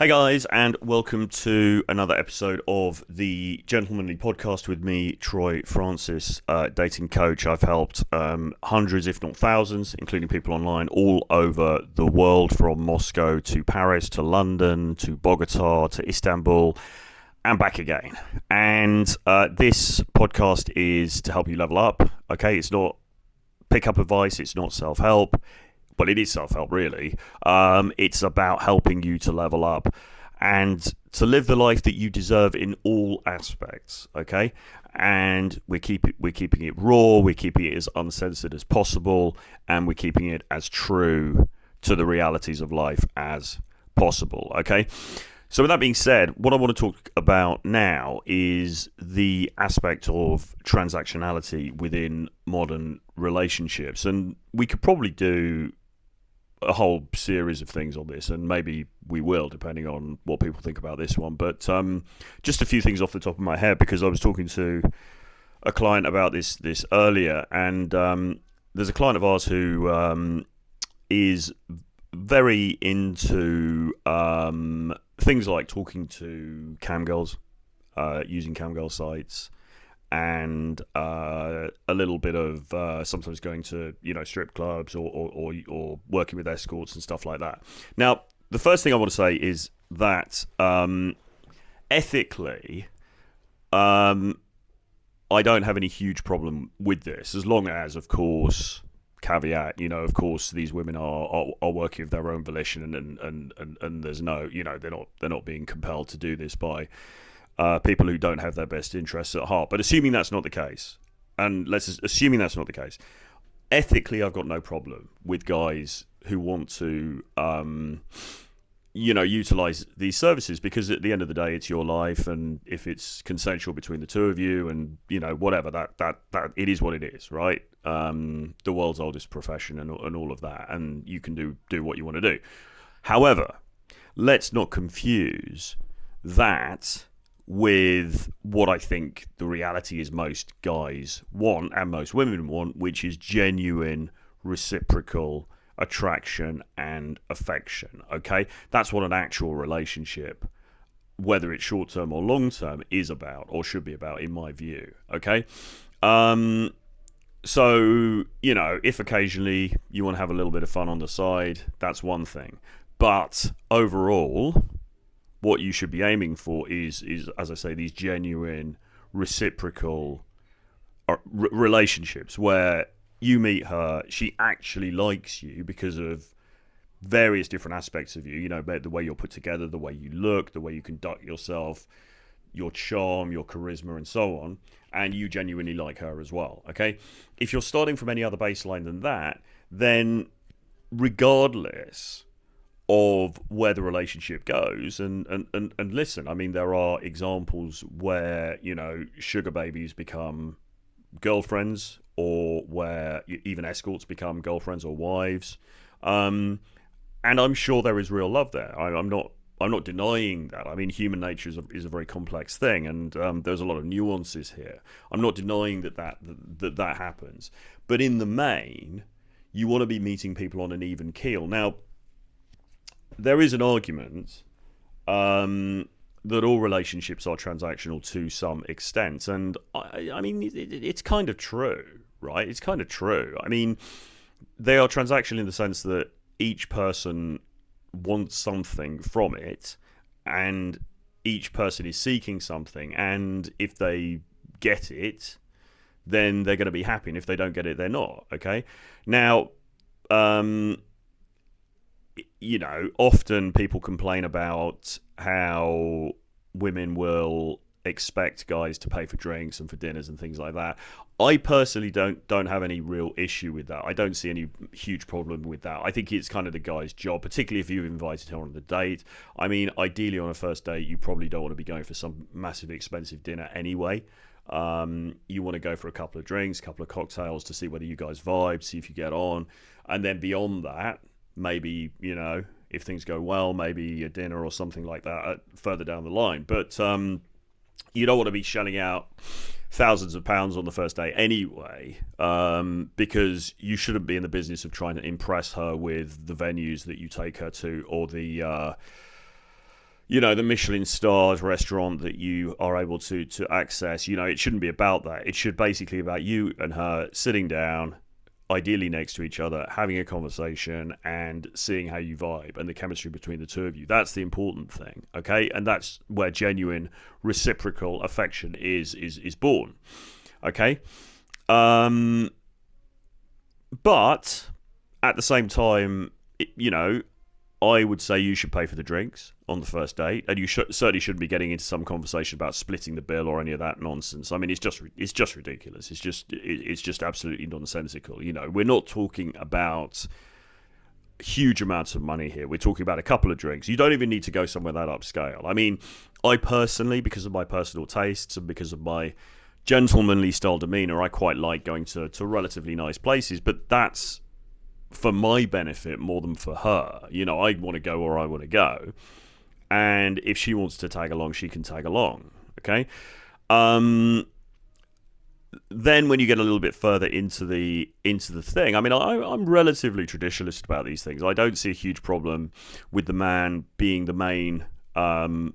Hey guys, and welcome to another episode of the Gentlemanly Podcast with me, Troy Francis, dating coach. I've helped hundreds, if not thousands, including people online all over the world, from Moscow to Paris to London to Bogota to Istanbul and back again. And this podcast is to help you level up. Okay, it's not pick up advice, it's not self-help. Well, it is self-help, really. It's about helping you to level up and to live the life that you deserve in all aspects, okay? And we're keeping it raw, we're keeping it as uncensored as possible, and we're keeping it as true to the realities of life as possible, okay? So with that being said, what I want to talk about now is the aspect of transactionality within modern relationships. And we could probably do a whole series of things on this, and maybe we will, depending on what people think about this one. But just a few things off the top of my head, because I was talking to a client about this earlier, and there's a client of ours who is very into things like talking to cam girls, using cam girl sites, and a little bit of sometimes going to strip clubs or working with escorts and stuff like that. Now, the first thing I want to say is that ethically, I don't have any huge problem with this, as long as, of course, caveat, of course, these women are working of their own volition, and there's no, they're not being compelled to do this by people who don't have their best interests at heart. But assuming that's not the case, assuming that's not the case, ethically, I've got no problem with guys who want to, utilize these services, because at the end of the day, it's your life, and if it's consensual between the two of you, and whatever, that it is what it is, right? The world's oldest profession, and all of that, and you can do what you want to do. However, let's not confuse that with what I think the reality is most guys want and most women want, which is genuine reciprocal attraction and affection, okay? That's what an actual relationship, whether it's short-term or long-term, is about, or should be about, in my view, okay? So, if occasionally you want to have a little bit of fun on the side, that's one thing. But overall, what you should be aiming for is as I say, these genuine reciprocal relationships where you meet her, she actually likes you because of various different aspects of you, the way you're put together, the way you look, the way you conduct yourself, your charm, your charisma, and so on, and you genuinely like her as well, okay? If you're starting from any other baseline than that, then regardless of where the relationship goes, and listen, I mean, there are examples where sugar babies become girlfriends, or where even escorts become girlfriends or wives, and I'm sure there is real love there. I'm not denying that. I mean, human nature is a very complex thing, and there's a lot of nuances here. I'm not denying that happens, but in the main, you want to be meeting people on an even keel. Now, there is an argument that all relationships are transactional to some extent, and I mean, it's kind of true, right? It's kind of true. I mean, they are transactional in the sense that each person wants something from it, and each person is seeking something, and if they get it, then they're going to be happy, and if they don't get it, they're not, okay? Now, often people complain about how women will expect guys to pay for drinks and for dinners and things like that. I personally don't have any real issue with that. I don't see any huge problem with that. I think it's kind of the guy's job, particularly if you've invited her on the date. I mean, ideally on a first date, you probably don't want to be going for some massive expensive dinner anyway. You want to go for a couple of drinks, a couple of cocktails to see whether you guys vibe, see if you get on. And then beyond that, maybe, if things go well, maybe a dinner or something like that further down the line. But you don't want to be shelling out thousands of pounds on the first day anyway, because you shouldn't be in the business of trying to impress her with the venues that you take her to, or the the Michelin stars restaurant that you are able to access. It shouldn't be about that. It should basically about you and her sitting down, ideally next to each other, having a conversation and seeing how you vibe and the chemistry between the two of you. That's the important thing, okay? And that's where genuine reciprocal affection is born, okay? But at the same time, I would say you should pay for the drinks on the first date, and you certainly shouldn't be getting into some conversation about splitting the bill or any of that nonsense. I mean, it's just ridiculous. It's just absolutely nonsensical. We're not talking about huge amounts of money here. We're talking about a couple of drinks. You don't even need to go somewhere that upscale. I mean, I personally, because of my personal tastes and because of my gentlemanly style demeanor, I quite like going to relatively nice places, but that's for my benefit more than for her. I want to go where I want to go, and if she wants to tag along, she can tag along, okay? Then when you get a little bit further into the thing, I mean, I'm relatively traditionalist about these things. I don't see a huge problem with the man being the main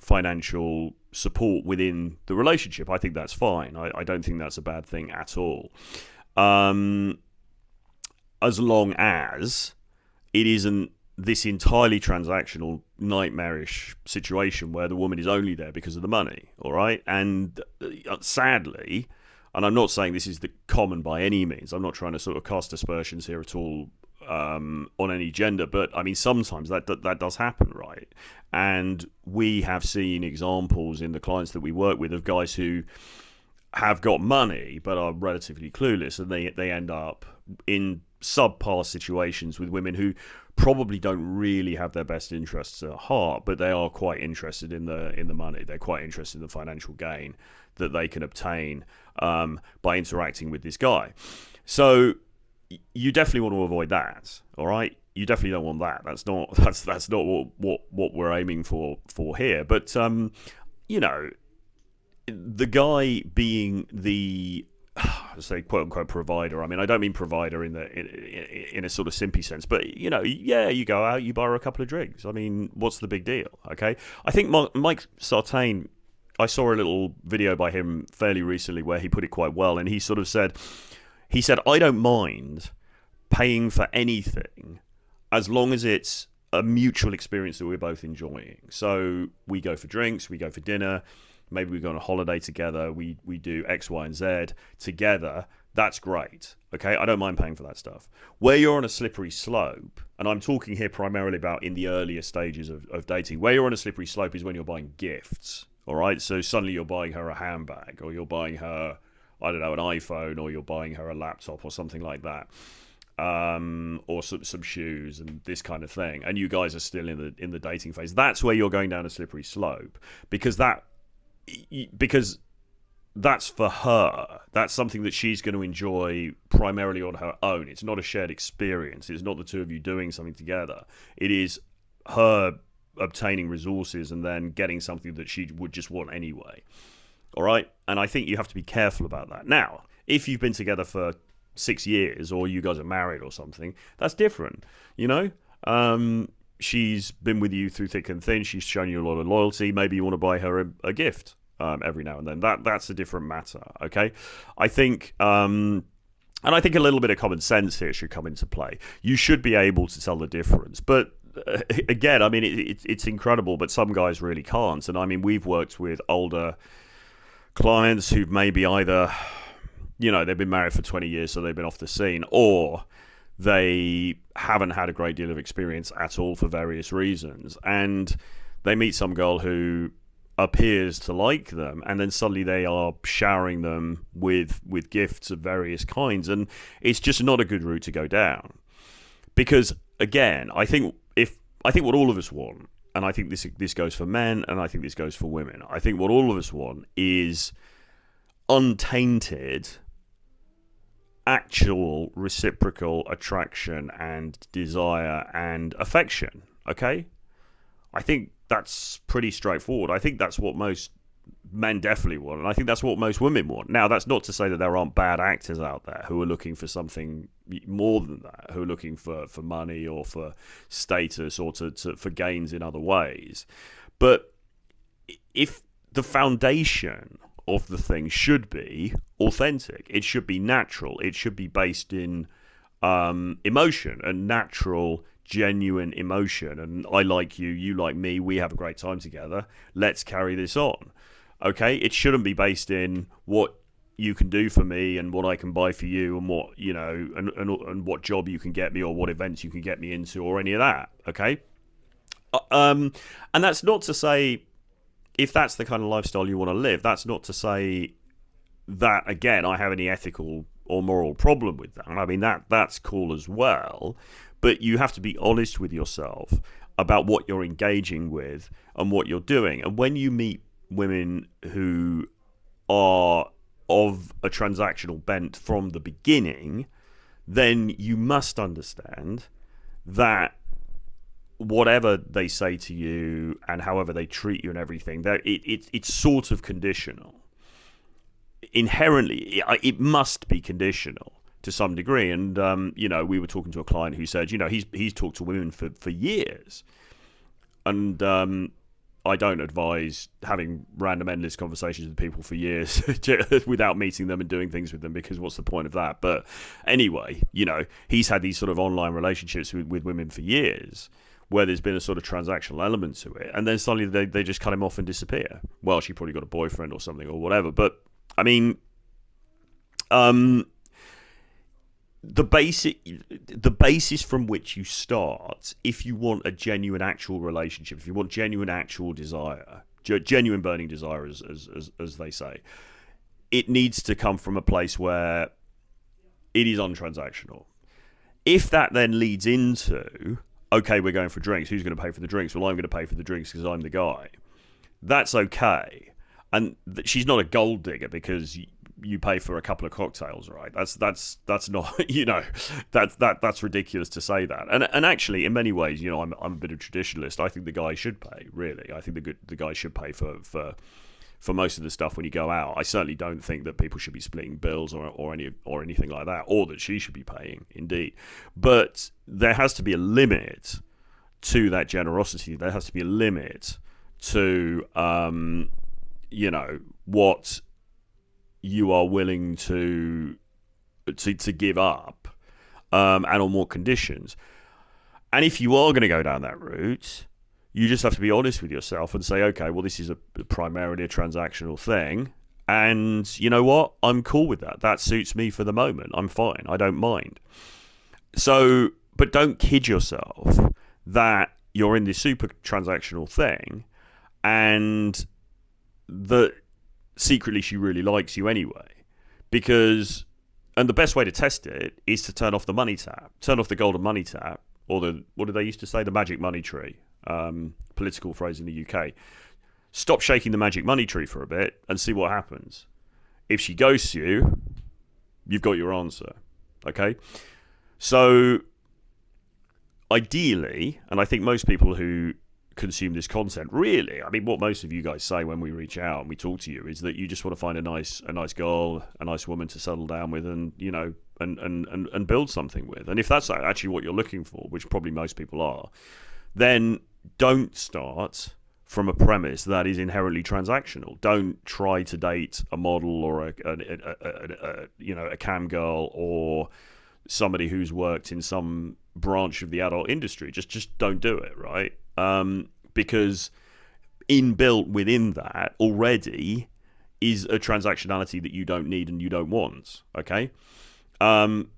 financial support within the relationship. I think that's fine. I don't think that's a bad thing at all. As long as it isn't this entirely transactional, nightmarish situation where the woman is only there because of the money, all right? And sadly, and I'm not saying this is the common by any means, I'm not trying to sort of cast aspersions here at all on any gender, but I mean, sometimes that does happen, right? And we have seen examples in the clients that we work with of guys who have got money but are relatively clueless, and they end up in subpar situations with women who probably don't really have their best interests at heart, but they are quite interested in the money. They're quite interested in the financial gain that they can obtain by interacting with this guy. So you definitely want to avoid that, all right? You definitely don't want that. That's not what we're aiming for here. But the guy being the, say, quote unquote provider. I mean, I don't mean provider in a sort of simpy sense, but you go out, you buy her a couple of drinks. I mean, what's the big deal? Okay, I think Mike Sartain, I saw a little video by him fairly recently where he put it quite well, and he sort of said, I don't mind paying for anything as long as it's a mutual experience that we're both enjoying. So we go for drinks, we go for dinner, maybe we go on a holiday together, we do X, Y, and Z together. That's great, okay? I don't mind paying for that stuff. Where you're on a slippery slope, and I'm talking here primarily about in the earlier stages of dating, where you're on a slippery slope is when you're buying gifts, all right? So suddenly you're buying her a handbag, or you're buying her, I don't know, an iPhone, or you're buying her a laptop or something like that, or some shoes and this kind of thing, and you guys are still in the dating phase. That's where you're going down a slippery slope, because that's for her. That's something that she's going to enjoy primarily on her own. It's not a shared experience. It's not the two of you doing something together. It is her obtaining resources and then getting something that she would just want anyway. All right? And I think you have to be careful about that. Now, if you've been together for 6 years, or you guys are married or something, that's different, she's been with you through thick and thin. She's shown you a lot of loyalty. Maybe you want to buy her a gift every now and then. That's a different matter, okay? I think, and I think a little bit of common sense here should come into play. You should be able to tell the difference. But again, I mean, it's incredible, but some guys really can't. And I mean, we've worked with older clients who've maybe either, they've been married for 20 years, so they've been off the scene, or they haven't had a great deal of experience at all for various reasons. And they meet some girl who appears to like them, and then suddenly they are showering them with gifts of various kinds, and it's just not a good route to go down. Because again, I think what all of us want, and I think this goes for men, and I think this goes for women, I think what all of us want is untainted, actual reciprocal attraction and desire and affection, okay? I think that's pretty straightforward. I think that's what most men definitely want, and I think that's what most women want. Now, that's not to say that there aren't bad actors out there who are looking for something more than that, who are looking for money or for status or for gains in other ways. But if the foundation of the thing should be authentic, it should be natural, it should be based in emotion and natural, genuine emotion. And I like you, you like me, we have a great time together. Let's carry this on. Okay, it shouldn't be based in what you can do for me and what I can buy for you and what, you know, and what job you can get me or what events you can get me into or any of that. Okay, and that's not to say, if that's the kind of lifestyle you want to live, that's not to say that, again, I have any ethical or moral problem with that. I mean, that's cool as well, but you have to be honest with yourself about what you're engaging with and what you're doing. And when you meet women who are of a transactional bent from the beginning, then you must understand that whatever they say to you and however they treat you and everything, it's sort of conditional. Inherently, it must be conditional to some degree. And you know, we were talking to a client who said, you know, he's talked to women for years, and I don't advise having random endless conversations with people for years without meeting them and doing things with them, because what's the point of that? But anyway, you know, he's had these sort of online relationships with women for years where there's been a sort of transactional element to it, and then suddenly they just cut him off and disappear. Well, she probably got a boyfriend or something or whatever, but I mean, the basis from which you start, if you want a genuine actual relationship, if you want genuine actual desire, genuine burning desire, as they say, it needs to come from a place where it is untransactional. If that then leads into, okay, we're going for drinks, who's going to pay for the drinks? Well, I'm going to pay for the drinks because I'm the guy. That's okay. And she's not a gold digger because you pay for a couple of cocktails, right? That's not, you know, that's ridiculous to say that. And actually, in many ways, you know, I'm a bit of a traditionalist. I think the guy should pay. Really, I think the guy should pay for most of the stuff when you go out. I certainly don't think that people should be splitting bills or anything like that, or that she should be paying. Indeed, but there has to be a limit to that generosity. There has to be a limit to you know, what you are willing to give up, and on what conditions. And if you are going to go down that route, you just have to be honest with yourself and say, okay, well, this is primarily a transactional thing, and you know what? I'm cool with that. That suits me for the moment. I'm fine. I don't mind. So, but don't kid yourself that you're in this super transactional thing and that secretly she really likes you anyway. Because, and the best way to test it is to turn off the money tap, turn off the golden money tap, or the, what did they used to say, the magic money tree, political phrase in the UK. Stop shaking the magic money tree for a bit and see what happens. If she ghosts you, you've got your answer. Okay? So, ideally, and I think most people who consume this content, really, I mean, what most of you guys say when we reach out and we talk to you is that you just want to find a nice girl, a nice woman to settle down with, and you know, and build something with. And if that's actually what you're looking for, which probably most people are, then don't start from a premise that is inherently transactional. Don't try to date a model or a cam girl or somebody who's worked in some branch of the adult industry. Just don't do it, right? Because inbuilt within that already is a transactionality that you don't need and you don't want, okay? And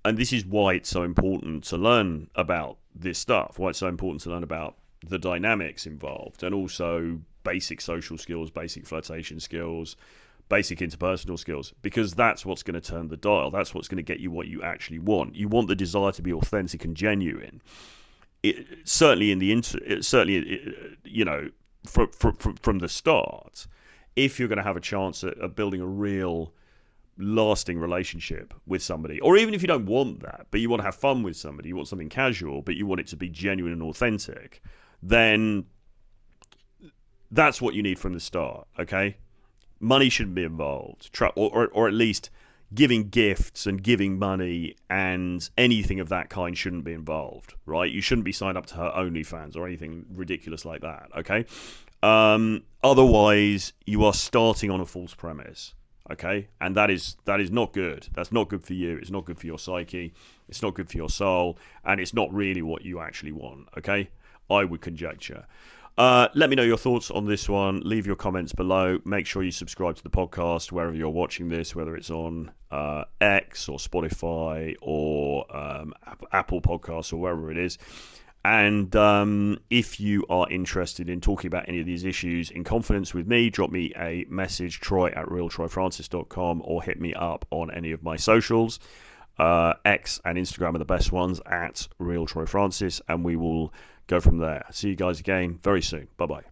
this is why it's so important to learn about this stuff, why it's so important to learn about the dynamics involved, and also basic social skills, basic flirtation skills, basic interpersonal skills, because that's what's going to turn the dial. That's what's going to get you what you actually want. You want the desire to be authentic and genuine. Certainly you know, from the start, if you're going to have a chance at building a real lasting relationship with somebody, or even if you don't want that, but you want to have fun with somebody, you want something casual, but you want it to be genuine and authentic, then that's what you need from the start, okay? Money shouldn't be involved, or at least giving gifts and giving money and anything of that kind shouldn't be involved, right? You shouldn't be signed up to her OnlyFans or anything ridiculous like that, okay? Otherwise, you are starting on a false premise. Okay, and that is not good. That's not good for you. It's not good for your psyche. It's not good for your soul, and it's not really what you actually want. Okay, I would conjecture. Let me know your thoughts on this one. Leave your comments below. Make sure you subscribe to the podcast wherever you're watching this, whether it's on X or Spotify or Apple Podcasts or wherever it is. And if you are interested in talking about any of these issues in confidence with me, drop me a message, troy@realtroyfrancis.com, or hit me up on any of my socials. X and Instagram are the best ones, @realtroyfrancis, and we will go from there. See you guys again very soon. Bye-bye.